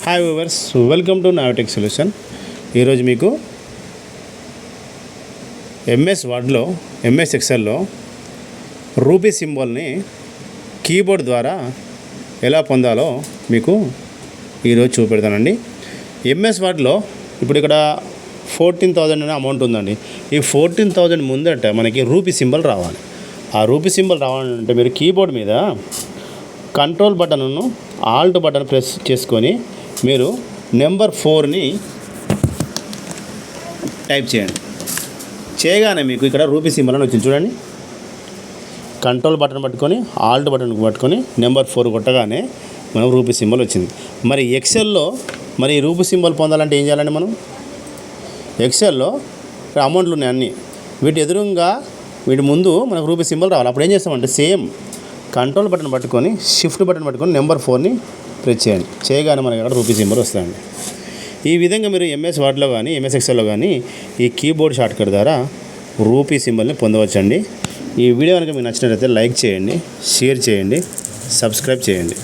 Hi viewers, welcome to Navitech solution. ఈరోజు మీకు MS వర్డ్లో, ఎంఎస్ ఎక్సెల్లో రూపీ సింబల్ని కీబోర్డ్ ద్వారా ఎలా పొందాలో మీకు ఈరోజు చూపెడతానండి. ఎంఎస్ వర్డ్లో ఇప్పుడు ఇక్కడ 14,000 అనే అమౌంట్ ఉందండి. ఈ 14,000 ముందట మనకి రూపీ సింబల్ రావాలి. ఆ రూపీ సింబల్ రావాలంటే మీరు కీబోర్డ్ మీద కంట్రోల్ బటన్ను ఆల్ట్ బటన్ ప్రెస్ చేసుకొని మీరు నెంబర్ 4ని టైప్ చేయండి. చేయగానే మీకు ఇక్కడ రూపీ సింబల్ అని వచ్చింది చూడండి. కంట్రోల్ బటన్ పట్టుకొని ఆల్ట్ బటన్ పట్టుకొని నెంబర్ 4 కొట్టగానే మనం రూపీ సింబల్ వచ్చింది. మరి ఎక్సెల్లో మరి రూపీ సింబల్ పొందాలంటే ఏం చేయాలండి? మనం ఎక్సెల్లో అమౌంట్లు ఉన్నాయి అన్నీ, వీటి ఎదురుగా వీటి ముందు మనకు రూపీ సింబల్ రావాలి. అప్పుడు ఏం చేస్తామంటే సేమ్ కంట్రోల్ బటన్ పట్టుకొని షిఫ్ట్ బటన్ పట్టుకొని నెంబర్ 4ని ప్రెస్ చేయండి. చేయగానే మనకి అక్కడ రూపీ సింబల్ వస్తుందండి. ఈ విధంగా మీరు ఎంఎస్ వర్డ్లో కానీ ఎంఎస్ ఎక్సెల్లో కానీ ఈ కీబోర్డ్ షార్ట్కట్ ద్వారా రూపీ సింబల్ని పొందవచ్చండి. ఈ వీడియో కనుక మీకు నచ్చినట్లయితే లైక్ చేయండి, షేర్ చేయండి, సబ్స్క్రైబ్ చేయండి.